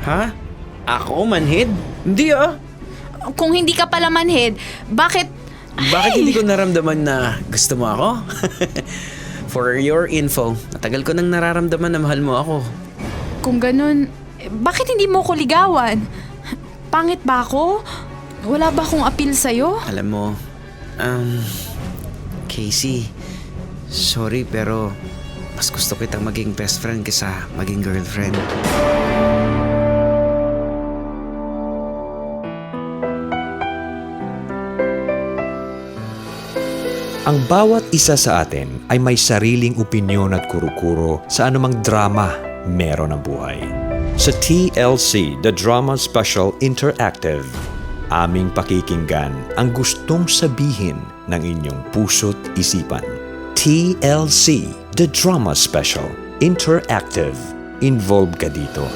Ha? Ako manhid? Hindi ah. Kung hindi ka pala manhid, bakit... Bakit hindi ko naramdaman na gusto mo ako? For your info, matagal ko nang nararamdaman na mahal mo ako. Kung ganun, bakit hindi mo ko ligawan? Pangit ba ako? Wala ba akong appeal sa'yo? Alam mo, Casey, sorry pero mas gusto kitang maging best friend kaysa maging girlfriend. Ang bawat isa sa atin ay may sariling opinyon at kuro-kuro sa anumang drama meron ang buhay. Sa TLC, The Drama Special Interactive, aming pakikinggan ang gustong sabihin ng inyong puso't isipan. TLC, The Drama Special Interactive. Involved ka dito.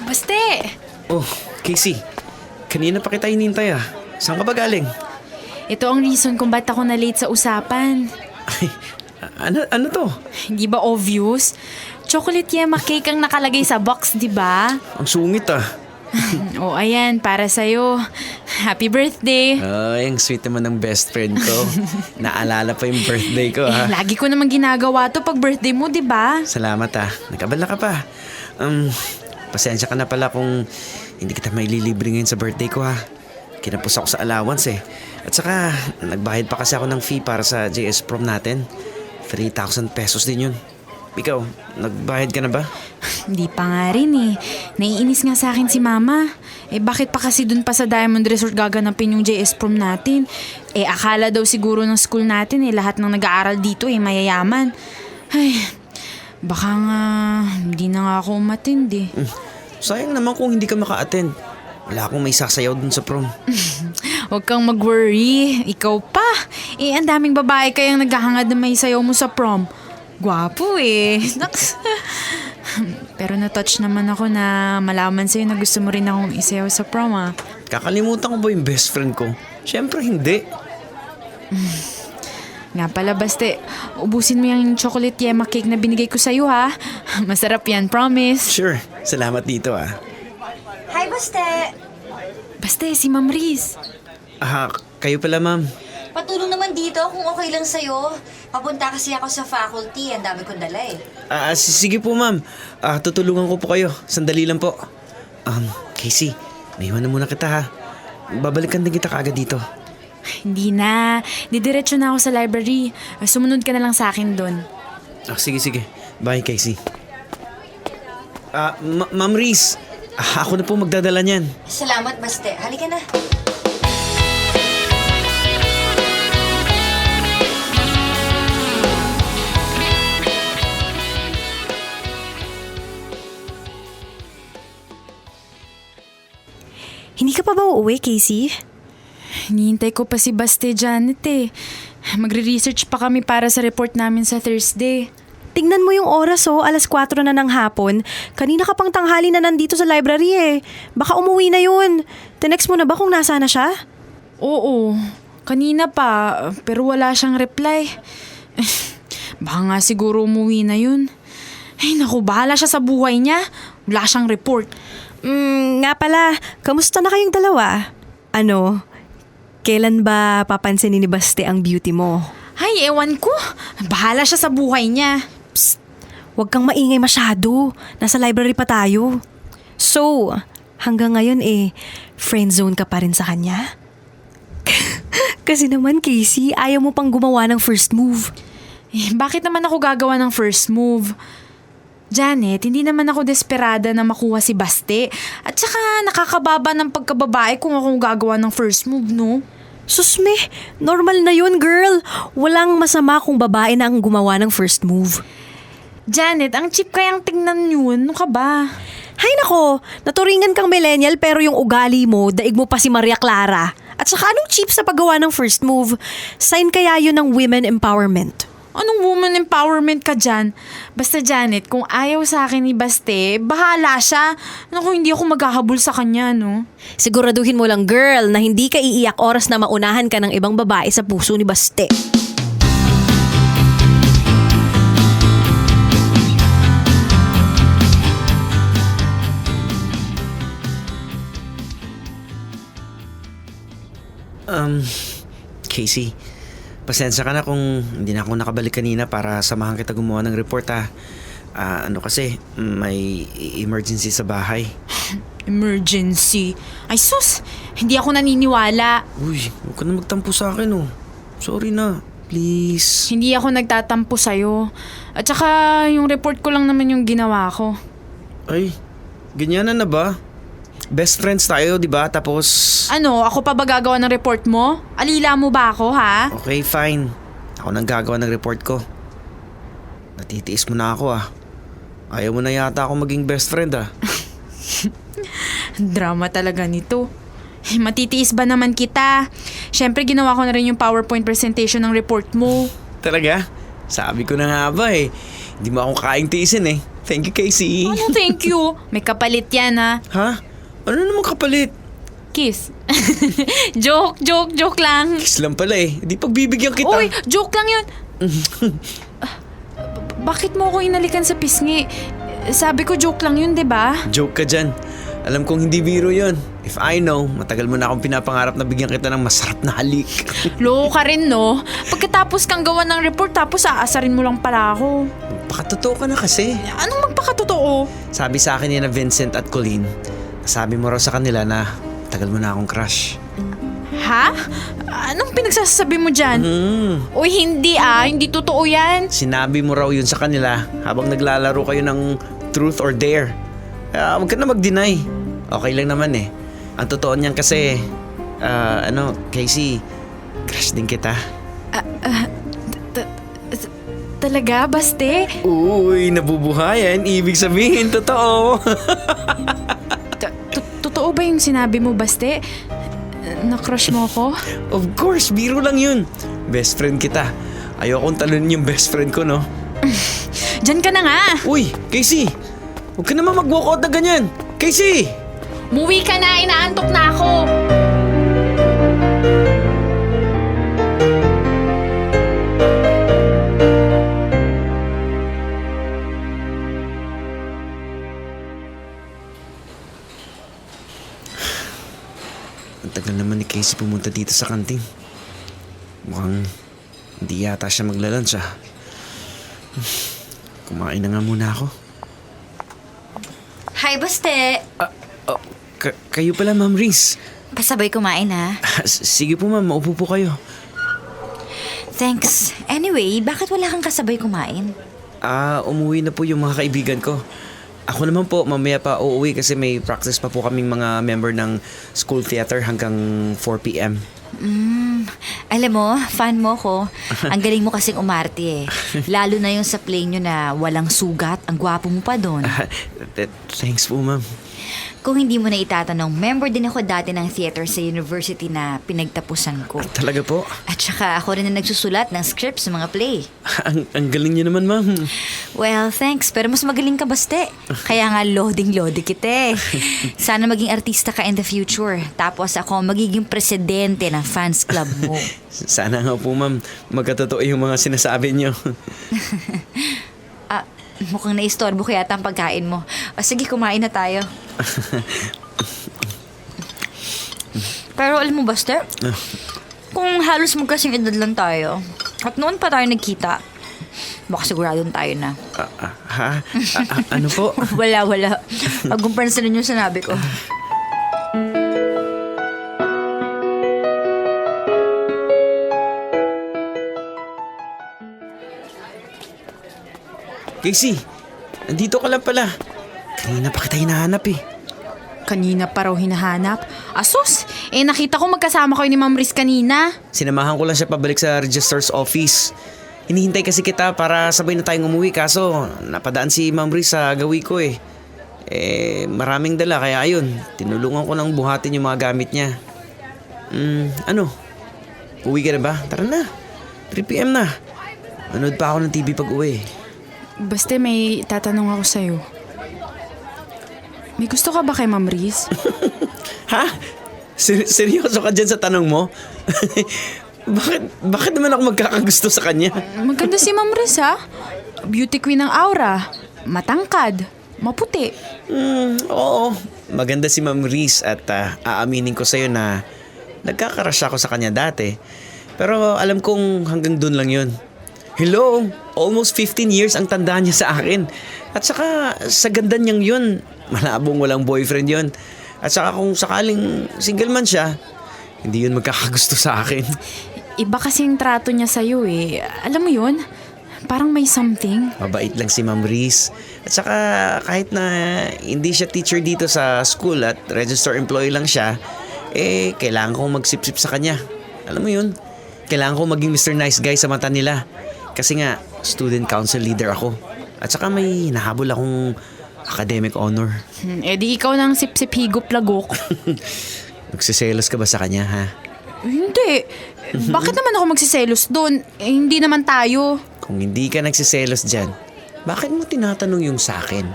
Baste! Oh, Casey, kanina pa kita hinintay ah. Saan ka ba galing? Ito ang reason kung ba't ako na-late sa usapan. Ay, ano to? Hindi ba obvious? Chocolate yema cake ang nakalagay sa box, di ba? Ang sungit ah. Oh, ayan, para sa'yo. Happy birthday! Ay, ang sweet naman ng best friend ko. Naalala pa yung birthday ko ah. Lagi ko naman ginagawa to pag birthday mo, di ba? Salamat ah. Nagkabala ka pa. Pasensya ka na pala kung hindi kita maililibre ngayon sa birthday ko ha. Kinapos ako sa allowance eh. At saka, nagbayad pa kasi ako ng fee para sa JS prom natin. 3,000 pesos din yun. Ikaw, nagbayad ka na ba? Hindi pa nga rin eh. Naiinis nga sa akin si Mama. Bakit pa kasi dun pa sa Diamond Resort gaganapin yung JS prom natin? Akala daw siguro ng school natin lahat ng nag-aaral dito mayayaman. Ay, baka nga hindi na nga ako umatindi. Sayang naman kung hindi ka maka-attend. Wala akong may sasayaw dun sa prom. Huwag kang mag-worry. Ikaw pa. Ang daming babae kayang naghahangad na may sayaw mo sa prom. Gwapo Naks. Pero na-touch naman ako na malaman sa'yo na gusto mo rin akong isayaw sa prom Kakalimutan ko ba yung best friend ko? Siyempre hindi. Nga pala, Baste, ubusin mo yung chocolate yema cake na binigay ko sa'yo ha. Masarap yan, promise. Sure, salamat dito ah. Hi, Baste! Baste, si Ma'am Riz. Kayo pala ma'am. Patulong naman dito kung okay lang sa'yo. Papunta kasi ako sa faculty. Ang dami kong dala Sige po ma'am. Tutulungan ko po kayo. Sandali lang po. Casey, may iwan na muna kita ha. Babalikan din kita kaagad dito. Hindi na. Didiretso na ako sa library. Sumunod ka na lang sa akin doon. Sige. Bye, Casey. Ma'am Riz, ako na po magdadala niyan. Salamat, Baste. Halika na. Hindi ka pa ba uuwi, Casey? Hinihintay ko pa si Baste Janet Magre-research pa kami para sa report namin sa Thursday. Tingnan mo yung oras 4:00 na ng hapon. Kanina ka pang tanghali na nandito sa library Baka umuwi na yun. Tinext mo na ba kung nasa na siya? Oo, kanina pa, pero wala siyang reply. Baka nga siguro umuwi na yun. Ay naku, bahala siya sa buhay niya. Wala siyang report. Nga pala, kamusta na kayong dalawa? Kailan ba papansinin ni Baste ang beauty mo? Ay, ewan ko. Bahala siya sa buhay niya. Psst, huwag kang maingay masyado. Nasa library pa tayo. So, hanggang ngayon friend zone ka pa rin sa kanya? Kasi naman, Casey, ayaw mo pang gumawa ng first move. Bakit naman ako gagawa ng first move? Janet, hindi naman ako desperada na makuha si Baste. At saka nakakababa ng pagkababae kung ako gagawa ng first move, no? Susme, normal na yun, girl. Walang masama kung babae na ang gumawa ng first move. Janet, ang cheap kayang tingnan yun. Ano ka ba? Hay nako, naturingan kang millennial pero yung ugali mo, daig mo pa si Maria Clara. At saka anong cheap sa paggawa ng first move? Sign kaya yun ng women empowerment. Anong woman empowerment ka dyan? Basta Janet, kung ayaw sa akin ni Baste, bahala siya. Ano kung hindi ako maghahabol sa kanya, no? Siguraduhin mo lang, girl, na hindi ka iiyak oras na maunahan ka ng ibang babae sa puso ni Baste. Casey, pasensya ka na kung hindi na ako nakabalik kanina para samahan kita gumawa ng report ha. Ano kasi, may emergency sa bahay. Emergency. Ay sus, hindi ako naniniwala. Uy, huwag ka na magtampo sa akin oh. Sorry na, please. Hindi ako nagtatampo sa'yo. At saka yung report ko lang naman yung ginawa ko. Ay, ganyan na ba? Best friends tayo, di ba? Tapos... Ano, ako pa ba gagawa ng report mo? Alila mo ba ako, ha? Okay, fine. Ako nang gagawa ng report ko. Natitiis mo na ako ah. Ayaw mo na yata ako maging best friend ah. Drama talaga nito. Matitiis ba naman kita? Siyempre, ginawa ko na rin yung PowerPoint presentation ng report mo. Talaga? Sabi ko na nga ba eh. Hindi mo ako kaing tiisin eh. Thank you, Casey. Ano, thank you. May kapalit yan, ha? Ha? Ano naman kapalit? Kiss. Joke lang. Kiss lang pala eh. Di pagbibigyan kita. Uy, joke lang yun. Bakit mo ako inalikan sa pisngi? Sabi ko joke lang yun, di ba? Joke ka dyan. Alam kong hindi biro yon. If I know, matagal mo na akong pinapangarap na bigyan kita ng masarap na halik. Loko ka rin, no? Pagkatapos kang gawa ng report, tapos aasarin mo lang pala ako. Pakatotoo ka na kasi. Anong magpakatotoo? Sabi sa akin yan na Vincent at Colleen. Sabi mo raw sa kanila na tagal mo na akong crush. Ha? Anong pinagsasabi mo dyan? Uy, hindi hindi totoo yan. Sinabi mo raw yun sa kanila habang naglalaro kayo ng truth or dare. Kaya huwag ka na mag-deny. Okay lang naman eh. Ang totoo niyan kasi, Casey, crush din kita. Talaga, Baste? Uy, nabubuhayan. Ibig sabihin, totoo. Totoo ba yung sinabi mo, Baste? Na-crush mo ako? Of course, biro lang yun. Best friend kita. Ayokong talunin yung best friend ko, no? Diyan ka na nga! Uy, Casey! Huwag ka naman mag-walkout na ganyan! Casey! Muwi ka na! Inaantok na ako! Ang tagal naman ni Casey pumunta dito sa kantin. Mukhang hindi yata siya maglalunch ah. Kumain na nga muna ako. Hi, Baste! Kayo pala, Ma'am Riz. Pasabay kumain, ha? Sige po, ma'am. Maupo po kayo. Thanks. Anyway, bakit wala kang kasabay kumain? Umuwi na po yung mga kaibigan ko. Ako naman po, mamaya pa uuwi kasi may practice pa po kaming mga member ng school theater hanggang 4 p.m. Alam mo, fan mo ko. Ang galing mo kasing umarte eh. Lalo na yung sa play nyo na walang sugat. Ang gwapo mo pa doon. Thanks po, ma'am. Kung hindi mo na itatanong, member din ako dati ng theater sa university na pinagtapusan ko. Talaga po? At saka ako rin na nagsusulat ng script sa mga play. Ang galing niyo naman, ma'am. Well, thanks. Pero mas magaling ka, Baste. Kaya nga loading-loading kita eh. Sana maging artista ka in the future. Tapos ako magiging presidente ng fans club mo. Sana nga po, ma'am. Magkatotoo yung mga sinasabi niyo. Mukhang naistorbo kaya ang pagkain mo. Sige, kumain na tayo. Pero alam mo, Buster, kung halos magkasing edad lang tayo, at noon pa tayo nagkita, baka siguradong tayo na. Ano po? Wala. Pag-compare sa ninyo sinabi ko. Casey, nandito ka lang pala. Kanina pa kita hinahanap eh. Kanina pa raw hinahanap. Asus! Nakita ko magkasama kayo ni Ma'am Riz kanina. Sinamahan ko lang siya pabalik sa registrar's office. Hinihintay kasi kita para sabay na tayong umuwi kaso napadaan si Ma'am Riz sa gawi ko eh. Maraming dala kaya ayun, tinulungan ko nang buhatin yung mga gamit niya. Ano? Uwi ka na ba? Tara na. 3 p.m. na. Manood pa ako ng TV pag uwi. Basta may tatanong ako sa'yo. May gusto ka ba kay Ma'am Riz? Ha? Seryoso ka dyan sa tanong mo? Bakit naman ako magkakagusto sa kanya? Maganda si Ma'am Riz, ha? Beauty queen ng aura. Matangkad. Maputi. Oo. Maganda si Ma'am Riz at aaminin ko sa'yo na nagkakrush ako sa kanya dati. Pero alam kong hanggang dun lang yun. Hello, almost 15 years ang tanda niya sa akin. At saka sa ganda niyang yun, malabong walang boyfriend yun. At saka kung sakaling single man siya, hindi yun magkakagusto sa akin. Iba kasing trato niya sa'yo eh. Alam mo yun? Parang may something. Mabait lang si Ma'am Riz. At saka kahit na hindi siya teacher dito sa school at register employee lang siya, kailangan kong magsipsip sa kanya. Alam mo yun? Kailangan kong maging Mr. Nice Guy sa mata nila. Kasi nga, student council leader ako. At saka may nahabol akong academic honor. Di ikaw nang sip-sip higop lagok. Nagsiselos ka ba sa kanya, ha? Hindi. Bakit naman ako magsiselos doon? Hindi naman tayo. Kung hindi ka nagsiselos dyan, bakit mo tinatanong yung sakin?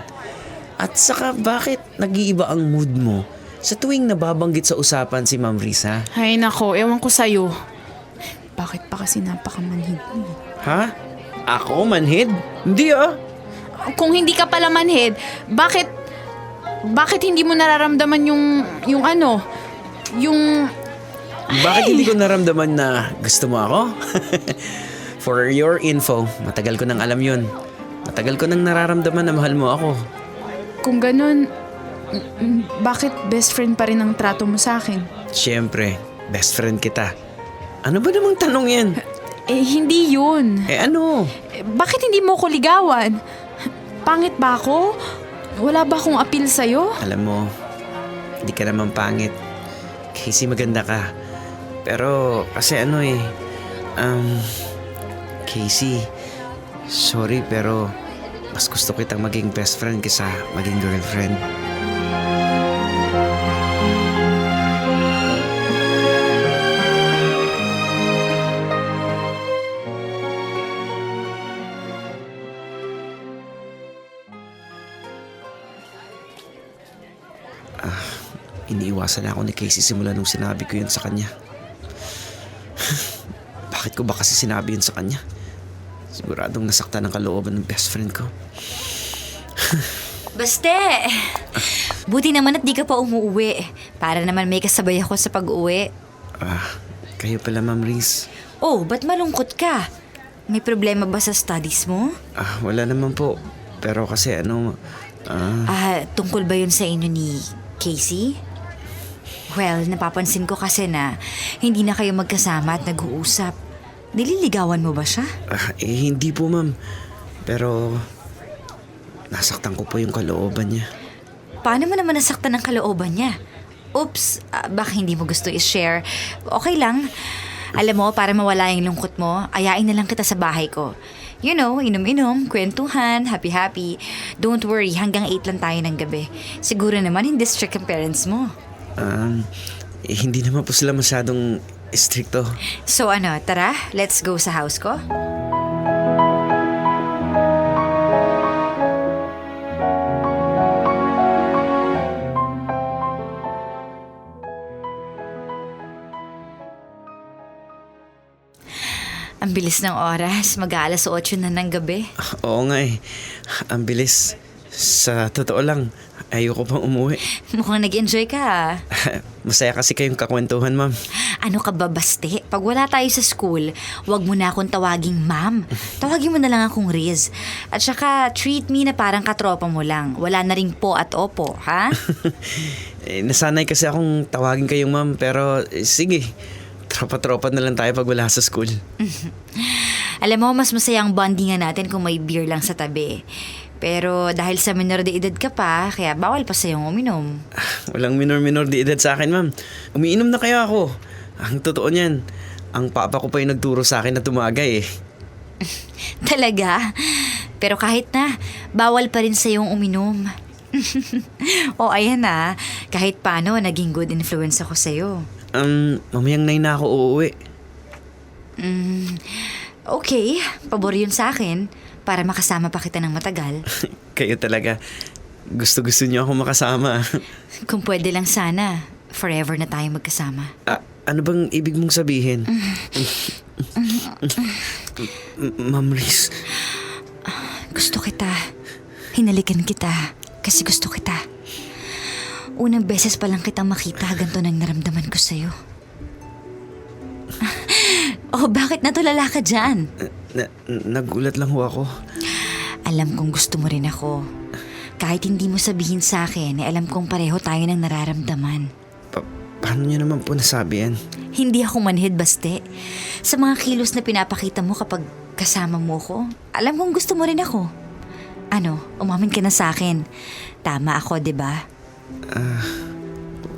At saka bakit nag-iiba ang mood mo sa tuwing nababanggit sa usapan si Ma'am Riz, ha? Ay nako, ewan ko sa'yo. Bakit pa kasi napakamanhid mo? Ha? Ako, manhid? Hindi, ah. Kung hindi ka pala manhid, bakit hindi mo nararamdaman yung ano? Bakit hindi ko naramdaman na gusto mo ako? For your info, matagal ko nang alam yun. Matagal ko nang nararamdaman na mahal mo ako. Kung ganun, bakit best friend pa rin ang trato mo sa akin? Siyempre, best friend kita. Ano ba namang tanong yan? Hindi yun. Ano? Bakit hindi mo ko ligawan? Pangit ba ako? Wala ba akong appeal sa'yo? Alam mo, hindi ka naman pangit. Casey, maganda ka. Pero kasi Casey, sorry pero mas gusto kitang maging best friend kaysa maging girlfriend. Iniiwasan na ako ni Casey simula nung sinabi ko yun sa kanya. Bakit ko ba kasi sinabi yun sa kanya? Siguradong nasaktan ang kalooban ng best friend ko. Baste! Buti naman at di ka pa umuwi. Para naman may kasabay ako sa pag-uwi. Kayo pala, Ma'am Riz. Oh, ba't malungkot ka? May problema ba sa studies mo? Wala naman po. Pero kasi Tungkol ba yun sa inyo ni Casey? Well, napapansin ko kasi na hindi na kayo magkasama at nag-uusap. Nililigawan mo ba siya? Hindi po, ma'am. Pero nasaktan ko po yung kalooban niya. Paano mo naman nasaktan ang kalooban niya? Oops, baka hindi mo gusto i-share. Okay lang. Alam mo, para mawala yung lungkot mo, ayain na lang kita sa bahay ko. You know, inom-inom, kwentuhan, happy-happy. Don't worry, hanggang 8 lang tayo ng gabi. Siguro naman hindi strict ang parents mo. Hindi naman po sila masyadong stricto. So tara, let's go sa house ko? Ang bilis ng oras, mag-aalas 8 na ng gabi. Oo nga eh. Ang bilis. Sa totoo lang, ayoko pang umuwi. Mukhang nag-enjoy ka. Masaya kasi kayong kakwentuhan, ma'am. Ano ka ba, Baste? Pag wala tayo sa school, wag mo na akong tawaging ma'am. Tawagin mo na lang akong Riz. At saka, treat me na parang katropa mo lang. Wala na ring po at opo, ha? Nasanay kasi akong tawagin kayong ma'am, pero sige. Tropa-tropa na lang tayo pag wala sa school. Alam mo, mas masayang bondingan natin kung may beer lang sa tabi. Pero dahil sa minor de edad ka pa, kaya bawal pa sa'yong uminom. Walang minor de edad sa akin, ma'am. Umiinom na kayo ako. Ang totoo niyan, ang papa ko pa yung nagturo sa akin na tumagay eh. Talaga? Pero kahit na, bawal pa rin sa'yong uminom. O ayan na, kahit paano, naging good influence ako sa'yo. Mamayang 9 na ako uuwi. Okay, pabor yun sa akin para makasama pa kita ng matagal. Kayo talaga. Gusto niyo ako makasama. Kung pwede lang sana, forever na tayo magkasama. Ano bang ibig mong sabihin? Ma'am Riz, Gusto kita. Hinalikan kita. Kasi gusto kita. Unang beses pa lang kitang makita, ganito nang naramdaman ko sa'yo. Oh, bakit natulala ka dyan? nagulat lang ho ako. Alam kong gusto mo rin ako. Kahit hindi mo sabihin sa akin, alam kong pareho tayo ng nararamdaman. Paano niyo naman po nasabi yan? Hindi ako manhid, baste. Sa mga kilos na pinapakita mo kapag kasama mo ko, alam kong gusto mo rin ako. Ano, umamin ka na sa akin. Tama ako, di ba?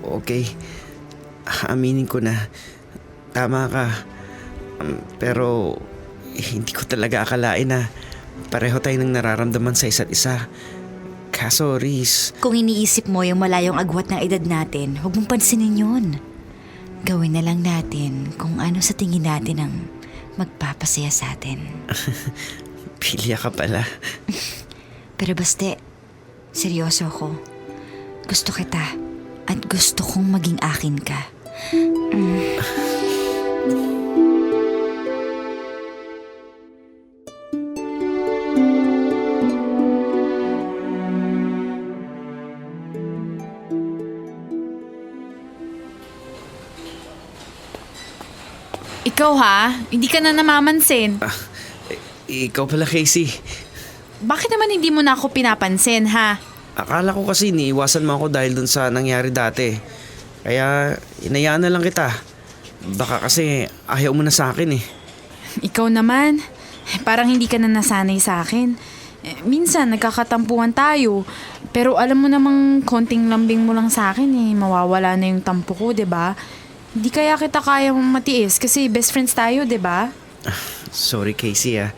Okay. Aminin ko na. Tama ka. Pero hindi ko talaga akalain na pareho tayo ng nararamdaman sa isa't isa. Kaso, Riz, Kung iniisip mo yung malayong agwat ng edad natin, huwag mong pansinin yun. Gawin na lang natin kung ano sa tingin natin ang magpapasaya sa atin. pilya ka pala. Pero baste, seryoso ako. Gusto kita at gusto kong maging akin ka. Ikaw ha, hindi ka na namamansin. Ikaw pala, Casey. Bakit naman hindi mo na ako pinapansin ha? Akala ko kasi iniiwasan mo ako dahil dun sa nangyari dati. Kaya inayaan na lang kita. Baka kasi ayaw mo na sa akin eh. Ikaw naman, parang hindi ka na nasanay sa akin. Minsan nagkakatampuhan tayo, pero alam mo namang konting lambing mo lang sa akin mawawala na yung tampo ko, 'di ba? Hindi kaya kita kaya matiis kasi best friends tayo, 'di ba? Sorry, Casey ah.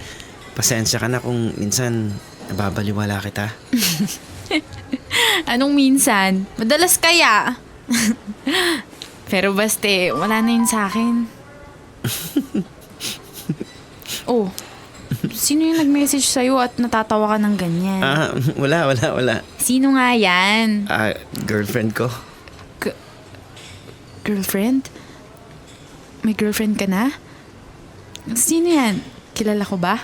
Pasensya ka na kung minsan nababaliwala kita. Anong minsan? Madalas kaya? Pero baste, wala na yun sa akin. Oh, sino yung nag-message sa'yo at natatawa ka ng ganyan? Wala. Sino nga yan? Girlfriend ko. Girlfriend? May girlfriend ka na? Sino yan? Kilala ko ba?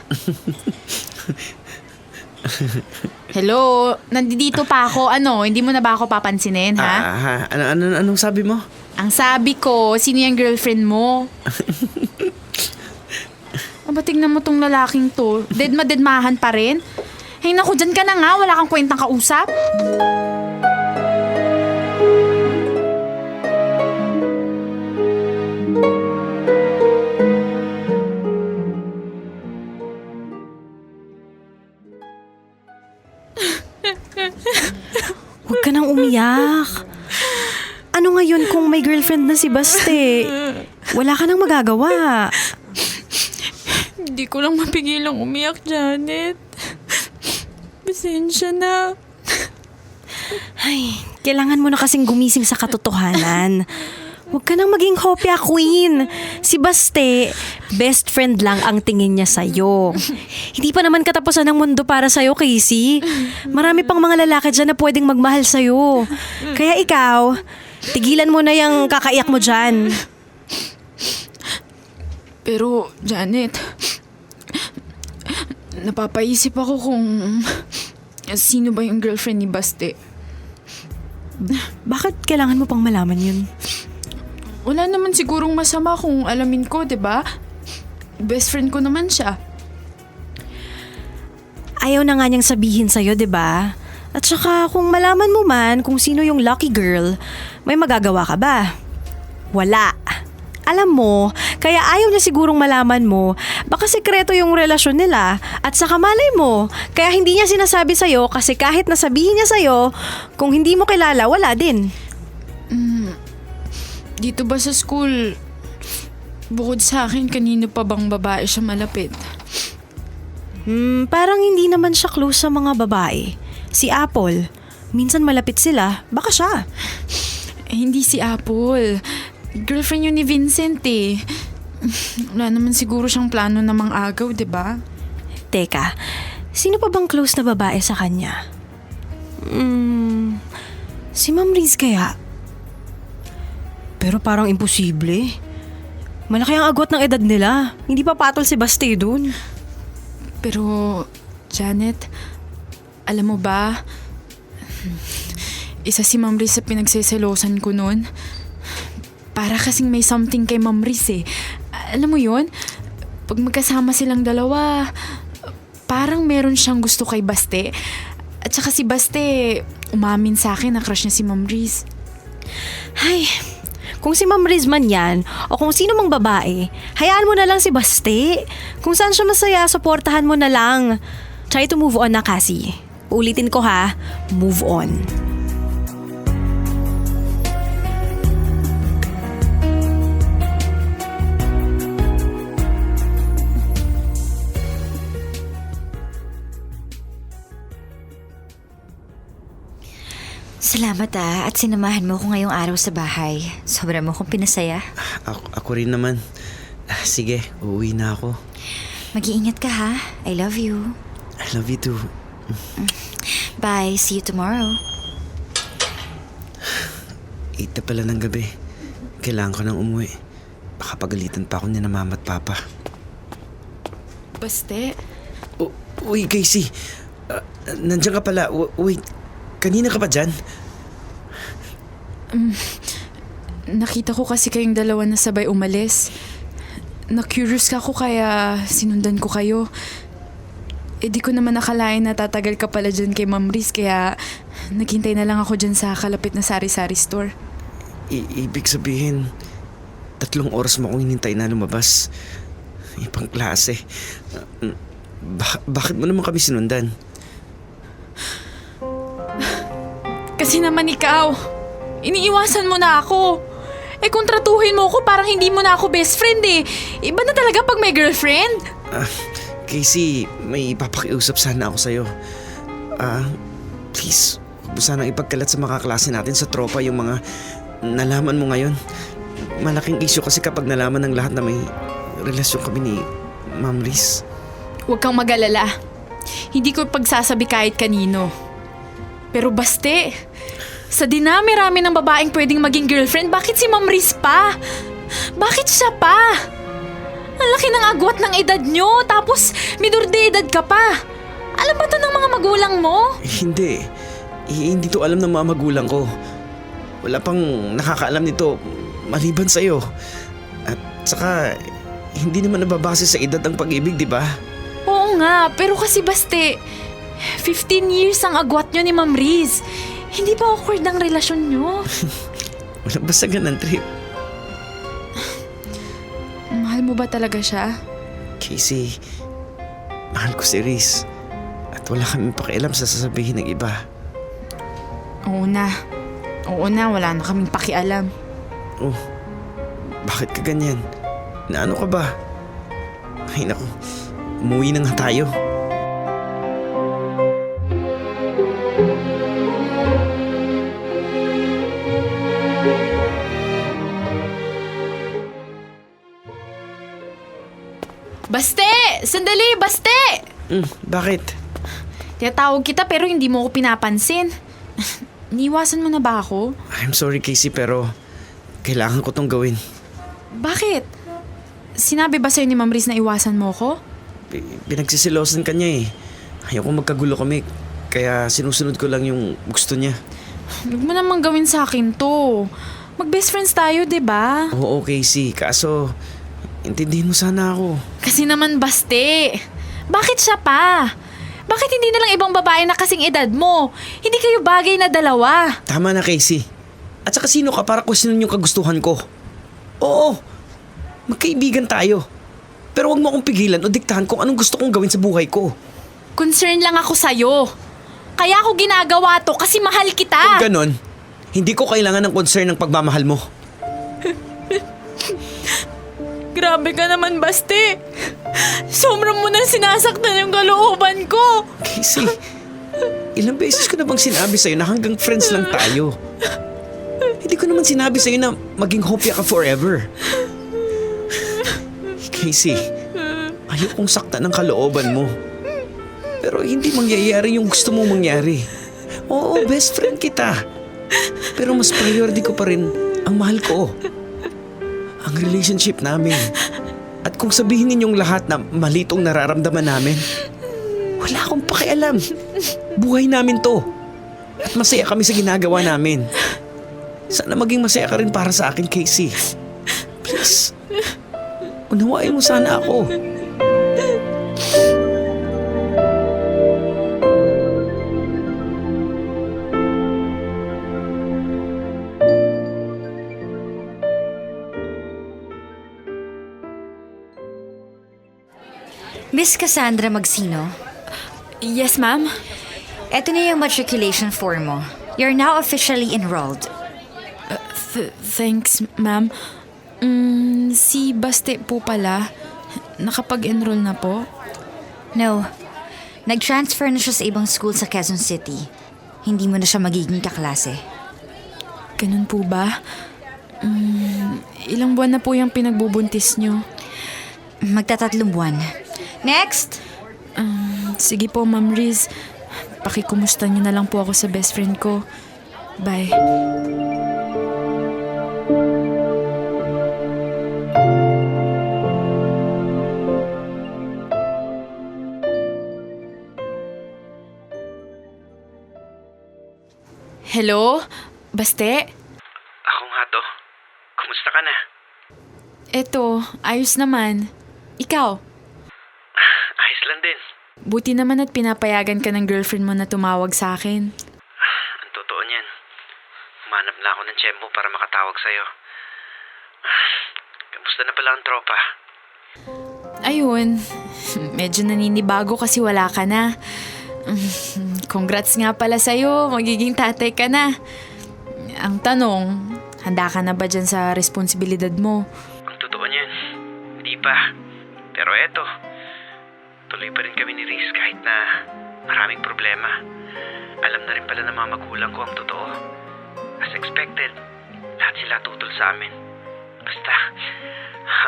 Hello? Nandito pa ako. Ano? Hindi mo na ba ako papansinin, ha? Anong sabi mo? Ang sabi ko, sino yung girlfriend mo? Aba, tingnan mo tong lalaking to. Deadmahan pa rin? Hey, naku, dyan ka na nga. Wala kang kwentang kausap. Huwag ka nang umiyak. Ano ngayon kung may girlfriend na si Baste? Wala ka nang magagawa. Hindi ko lang mapigilang umiyak, Janet. Pasensya na. Ay, kailangan mo na kasing gumising sa katotohanan. Huwag ka nang maging hopya queen. Si Baste, best friend lang ang tingin niya sa'yo. Hindi pa naman katapusan ng mundo para sa'yo, Casey. Marami pang mga lalaki dyan na pwedeng magmahal sa'yo. Kaya ikaw, tigilan mo na yung kakaiyak mo dyan. Pero, Janet, napapaisip ako kung sino ba yung girlfriend ni Baste. Bakit kailangan mo pang malaman yun? Wala naman sigurong masama kung alamin ko, 'di ba? Best friend ko naman siya. Ayaw na nga niyang sabihin sa'yo, 'di ba? At saka kung malaman mo man kung sino yung lucky girl, may magagawa ka ba? Wala. Alam mo, kaya ayaw niya sigurong malaman mo, baka sekreto yung relasyon nila. At saka malay mo, kaya hindi niya sinasabi sa'yo kasi kahit nasabihin niya sa'yo, kung hindi mo kilala, wala din. Dito ba sa school, bukod sa akin, kanino pa bang babae siya malapit? Parang hindi naman siya close sa mga babae. Si Apple, minsan malapit sila, baka siya. Hindi si Apple. Girlfriend yun ni Vincent eh. Wala naman siguro siyang plano na mang-agaw, di ba? Teka, sino pa bang close na babae sa kanya? Si Ma'am Riz kaya? Pero parang imposible. Malaki ang agwat ng edad nila. Hindi pa patol si Baste dun. Pero, Janet, alam mo ba, isa si Ma'am Riz sa pinagseselosan ko noon. Para kasing may something kay Ma'am Riz eh. Alam mo yun? Pag magkasama silang dalawa, parang meron siyang gusto kay Baste. At saka si Baste, umamin sa akin na crush niya si Ma'am Riz. Ay, kung si Ma'am Riz man yan, o kung sino mang babae, hayaan mo na lang si Baste. Kung saan siya masaya, suportahan mo na lang. Try to move on na, Cassie. Uulitin ko ha, move on. Salamat at sinamahan mo ko ngayong araw sa bahay. Sobra mo kong pinasaya. Ako rin naman. Sige, uuwi na ako. Mag-iingat ka ha. I love you. I love you too. Bye. See you tomorrow. 8 na pala ng gabi. Kailangan ko nang umuwi. Baka pagalitan pa ako ni na mama at papa. Baste? Uy, Casey. Nandiyan ka pala. Wait, kanina ka pa dyan? Nakita ko kasi kayong dalawa na sabay umalis. Na-curious ako kaya sinundan ko kayo. Eh di ko naman nakalain na tatagal ka pala dyan kay Ma'am Riz kaya naghintay na lang ako dyan sa kalapit na sari-sari store. Ibig sabihin, 3 oras mo akong hinintay na lumabas. Ibang klase. Bakit mo naman kami sinundan? Kasi naman ikaw, iniiwasan mo na ako. Eh kung tratuhin mo ako parang hindi mo na ako best friend eh. Iba na talaga pag may girlfriend. Casey, may ipapakiusap sana ako sa'yo. Please, huwag mo sanang ipagkalat sa mga kaklase natin sa tropa yung mga nalaman mo ngayon. Malaking issue kasi kapag nalaman ng lahat na may relasyon kami ni Ma'am Riz. Huwag kang mag-alala. Hindi ko pagsasabi kahit kanino. Pero Baste, sa dinami-rami ng babaeng pwedeng maging girlfriend, bakit si Ma'am Riz pa? Bakit siya pa? Ang laki ng agwat ng edad nyo, tapos minor de edad ka pa. Alam ba to ng mga magulang mo? Hindi. Hindi to alam ng mga magulang ko. Wala pang nakakaalam nito maliban sa'yo. At saka, hindi naman nababase sa edad ang pag-ibig, di ba? Oo nga, pero kasi Baste, 15 years ang agwat nyo ni Ma'am Riz. Hindi ba awkward ang relasyon nyo? Walang basagan ng trip. Mahal mo ba talaga siya? Casey, mahal ko si Riz. At wala kaming pakialam sa sasabihin ng iba. Oo na. Oo na, wala na kaming pakialam. Oh, bakit ka ganyan? Naano ka ba? Ay naku, umuwi na nga tayo. Baste! Sandali! Baste! Bakit? Tinatawag kita pero hindi mo ako pinapansin. Niiwasan mo na ba ako? I'm sorry Casey pero kailangan ko tong gawin. Bakit? Sinabi ba sa'yo ni Ma'am Riz na iwasan mo ko? Pinagsisilosan ka niya eh. Ayoko magkagulo kami kaya sinusunod ko lang yung gusto niya. Huwag mo naman gawin sa akin to. Mag-best friends tayo, 'di ba? Oo Casey, kaso intindihin mo sana ako. Kasi naman Baste. Bakit siya pa? Bakit hindi na lang ibang babae na kasing edad mo? Hindi kayo bagay na dalawa. Tama na Casey. At saka sino ka para questionin yung kagustuhan ko? Oo, magkaibigan tayo. Pero wag mo akong pigilan o diktahan kung anong gusto kong gawin sa buhay ko. Concern lang ako sa'yo. Kaya ako ginagawa to kasi mahal kita. Kung ganon, hindi ko kailangan ng concern ng pagmamahal mo. Grabe ka naman, Baste. Sobrang mo na sinasaktan yung kalooban ko. Casey, ilang beses ko na bang sinabi sa'yo na hanggang friends lang tayo? Hindi Hindi ko naman sinabi sa'yo na maging hopya ka forever. Casey, ayokong saktan ng kalooban mo. Pero hindi mangyayari yung gusto mo mangyari. Oo, best friend kita. Pero mas priority ko pa rin ang mahal ko. Ang relationship namin. At kung sabihin ninyong lahat na mali tong nararamdaman namin, wala akong pakialam. Buhay namin to. At masaya kami sa ginagawa namin. Sana maging masaya ka rin para sa akin, Casey. Please. Unawain mo sana ako. Miss Cassandra Magsino, Yes, ma'am? eto na yung matriculation form mo. You're now officially enrolled. Thanks, ma'am. Si Baste po pala, nakapag-enroll na po? No, nag-transfer na siya sa ibang school sa Quezon City. Hindi mo na siya magiging kaklase. Ganun po ba? Ilang buwan na po yung pinagbubuntis nyo? Magtatatlong buwan. Next! Sige po, Ma'am Riz. Pakikumusta niyo na lang po ako sa best friend ko. Bye. Hello? Baste? Ako nga to. Kumusta ka na? Eto, ayos naman. Ikaw? Ayos lang din. Buti naman at pinapayagan ka ng girlfriend mo na tumawag sa akin. Ang totoo niyan. Humanap na ako ng tiyempo para makatawag sa'yo. Kamusta na pala ang tropa? Ayun, medyo naninibago kasi wala ka na. Congrats nga pala sa'yo, magiging tatay ka na. Ang tanong, handa ka na ba dyan sa responsibilidad mo? Ang totoo niyan, hindi pa. Pero eto, tuloy pa rin kami ni Riz kahit na maraming problema. Alam na rin pala ng mga magulang ko ang totoo. As expected, lahat sila tutol sa amin. Basta,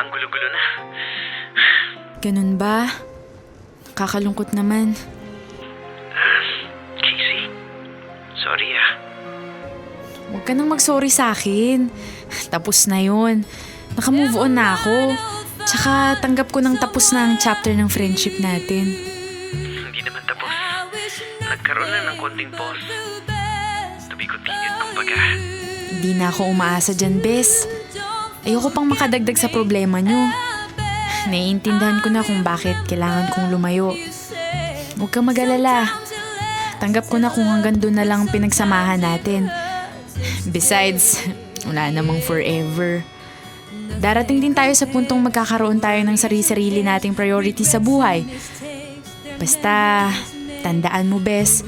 ang gulo-gulo na. Ganun ba? Kakalungkot naman. Casey, sorry ah. Huwag ka nang mag-sorry sa akin. Tapos na yun. Naka-move on na ako. Tsaka tanggap ko nang tapos na ang chapter ng friendship natin. Hindi naman tapos. Nagkaroon na ng konting pause. To be continued, kumbaga. Hindi na ako umaasa dyan, Bes. Ayoko pang makadagdag sa problema nyo. Naiintindihan ko na kung bakit kailangan kong lumayo. Huwag kang mag-alala. Tanggap ko na kung hanggang doon na lang pinagsamahan natin. Besides, wala namang forever. Darating din tayo sa puntong magkakaroon tayo ng sarili-sarili nating priority sa buhay. Basta, tandaan mo, Bes,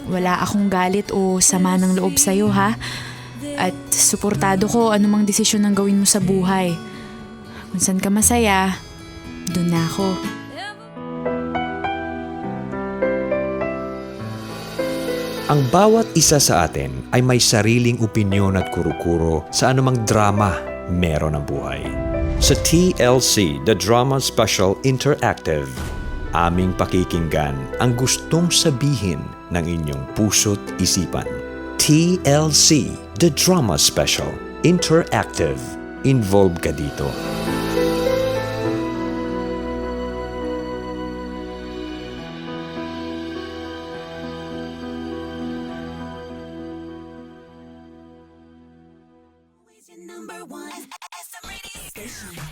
wala akong galit o sama ng loob sa'yo, ha? At suportado ko anumang desisyon ang gawin mo sa buhay. Kung saan ka masaya, doon na ako. Ang bawat isa sa atin ay may sariling opinyon at kuro-kuro sa anumang drama meron ang buhay. Sa TLC, The Drama Special Interactive, aming pakikinggan ang gustong sabihin ng inyong puso't isipan. TLC, The Drama Special Interactive. Involved ka dito. Number one FM radio station.